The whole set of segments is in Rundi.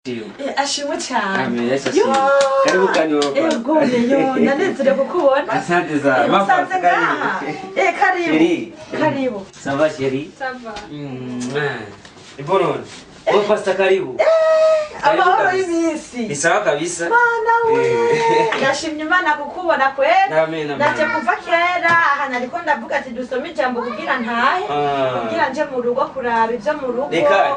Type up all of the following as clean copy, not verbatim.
Ashimwe cyane. Amen. Karibu kanyoka. Ego yo ndanezerewe kukubona. Asante za mama. Karibu. Karibu. Ça va chérie? Ça va. Ibono. Wewe pasta karibu. Amahoro y'imisi. Ni sawa kabisa. Mana we. Ndashimye Imana kukubona kwera. Amen. Ndaje kuva kera aha nariko ndavuga ati dusome ijambo kugira ntahe. Kugira nje mu rugo kuraba ivyo mu rugo. Reka.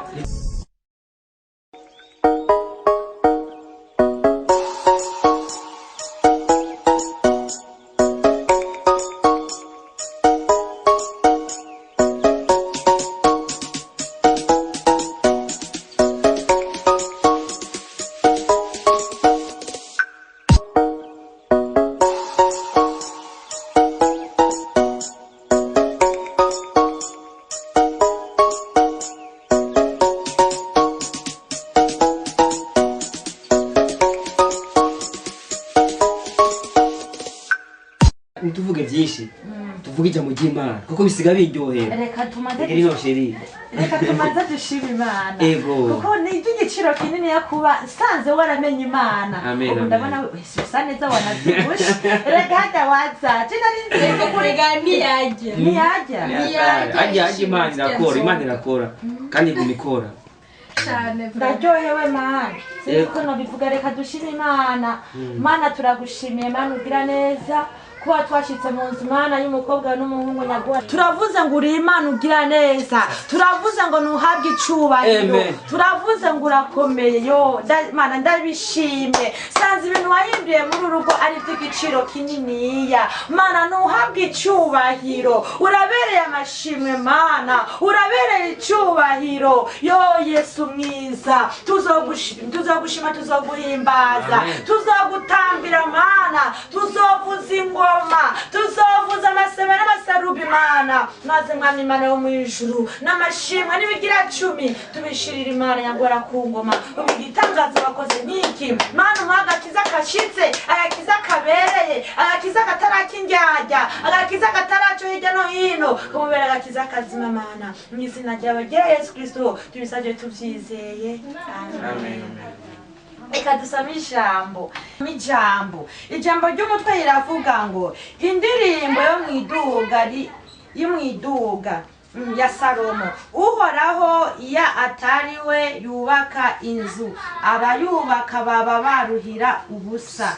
Tuvuge byinshi tuvuge ijambo ry'Imana kuko bisiga biryohera. Reka tumaze dushima Imana. Ego. Kuko ni igiciro kinini ya kuba sanze waramenye Imana. Amen. Ndabona usa neza wanabyibushe. Reka hata waza Reka kurega ntiyajya. Ajya Imana irakora, Imana irakora kandi igumikora. Cyane. Ndaryohewe Mana. Siko nabivuga reka dushime Imana. Mana turagushimiye Mana ugira neza. Kuba twashitse mu nzu Mana y'umukobwa n'umuhungu nyagwa. Turavuze ngo uri Imana ugira neza. Turavuze ngo nuhabwe icubahiro. Turavuze ngo urakomeye yo. Mana ndabishimye. Sanze ibintu wahinduye muri urugo ari by'igiciro kininiya. Mana nuhabwe icubahiro. Urabereye amashimwe Mana. Urabereye icubahiro. Yo Yesu mwiza. Tuzogushima tuzoguhimbaza. Tuzogutambira Mana. Tuzovuza ingoma. Tuzovuza amasebe n'amasarubi Mana. Maze mwami Imana yo mu ijuru n'amashimwe n'ibigira 10 tubishirira Imana yagora ku ngoma. Ubigitangaza bakoze niki Mana umwagakiza kashitse ayakiza kabereye ayakiza katarakinjyajya agakiza kataraco hirya no hino kumubera agakiza kazima Mana mu izina ryawe rya Yesu Kristo tubisaje tuvyizeye. Amen. Eka dusame ijambo. Ijambo ry'umutwe riravuga ngo indirimbo yo mwiduga ya Salomo. Uhoraho ya atariwe yubaka inzu abayubaka baba baruhira ubusa.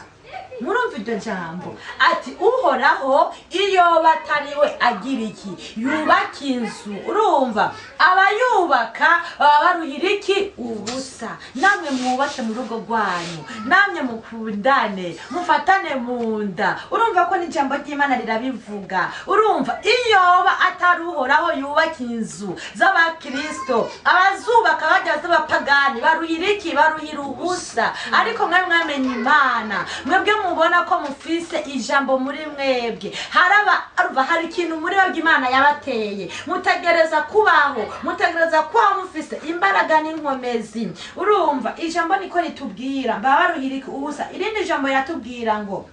Murumva iryo jambo ati uhoraho iyo batariwe agira iki yubaka inzu. Urumva abayubaka baba baruhira iki ubusa. Namwe mwubake mu rugo rwanyu, namwe mukundane mufatane mu nda. Urumva ko n'ijambo ry'Imana rirabivuga. Urumva iyo atari uhoraho yubaka inzu z'abakristo abazubaka bajya z'abapagani baruhira iki baruhira ubusa. Ariko mwe mwamenye Imana mwebwe mubona ko mufise ijambo muri mwebwe hari ikintu muri yo Imana yabateye mutegereza kubaho mutegereza kwa mufise imbaraga n'inkomezi. Urumva ijambo niko ritubwira babaruhira ubusa. Irindi jambo yatubwira ngo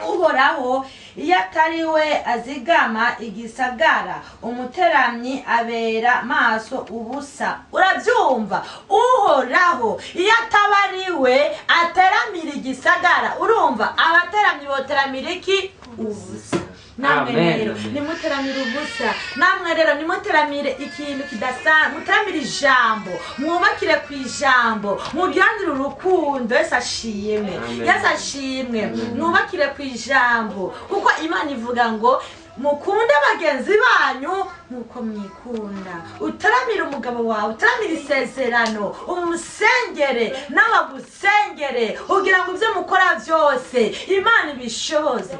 uhoraho iyo atariwe azigama igisagara umuteramyi abera maso ubusa. Urabyumva uhoraho iyo atabariwe ateramira igisagara. Urumva abateramyi boteramira iki ubusa. Namwe rero nimuteramira ubusa. Namwe rero nimuteramire ikintu kidasa muteramira ijambo mwubakire ku ijambo mugirandire urukundo. Yesu ashimwe mwubakire ku ijambo kuko Imana ivuga ngo mukunde bagenzi banyu nuko mwikunda. Utaramira umugabo wawe utaramira isezerano umusengere n'abagusengere ugira ngo ibyo mukora byose Imana ibishoboze.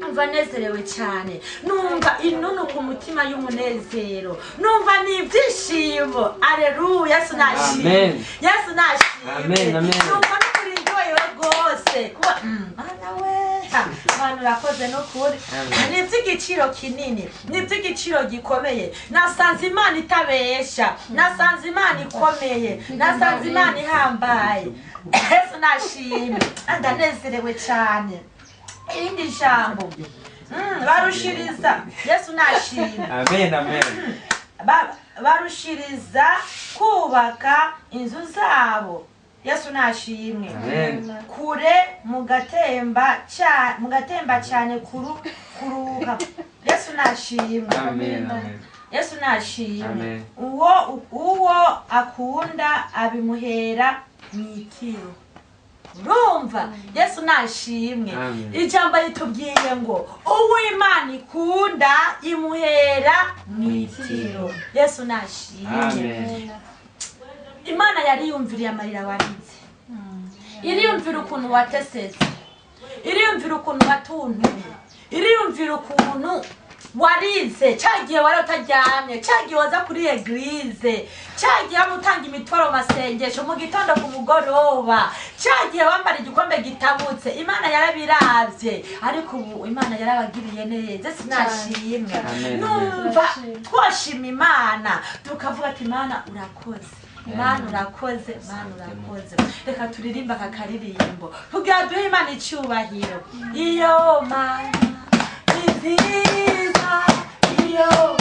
Numva nezerewe cyane. Numva inunu ku mutima y'umunezero. Numva n'ibyishimo. Aleluya. Yesu nashimye. Yesu nashimye. Numva n'ukurindoyewe rwose kuba Mana we abantu rakoze no kuri. Ni iby'igiciro kinini. Ni iby'igiciro gikomeye. Nasanze Imana itabesha. Nasanze Imana ikomeye. Nasanze Imana ihambaye. Yesu nashimye. Ndanezerewe cyane. Irindi jambo barushiriza. Yesu nashimye. Amen. barushiriza kubaka inzu zabo Yesu nashimwe. Amen. Kure mugatemba cyane kuruka. Yesu nashimwe. Amen. Amen. Yesu nashimwe. Amen. Uwo akunda abimuhera mwitiro. Urumva? Yesu nashimwe. Amen. Ijambo ritubwiye ngo uwo Imana ikunda imuhera mwitiro. Yesu nashimwe. Amen. Imana yari yumviriye amarira warize. Iriyumvira ukuntu watesetse. Iriyumvira ukuntu watuntuye. Iriyumvira ukuntu warize. Cyagiye wari utaryamye. Cyagiye waza kuri eglise. Cyagiye wamutanga imitwaro masengesho mu gitondo ku mugoroba. Cyagiye wambara igikombe gitabutse. Imana yarabiravye. Ariko ubu Imana yarabagiriye neza. Sinashimwe. Numva twashima Imana. Tukavuga ati Imana urakoze. Mana urakoze, Mana urakoze. Reka turirimba kakaririmbo kugira duhe Imana icyubahiro. Iyo Mana ni nziza, iyo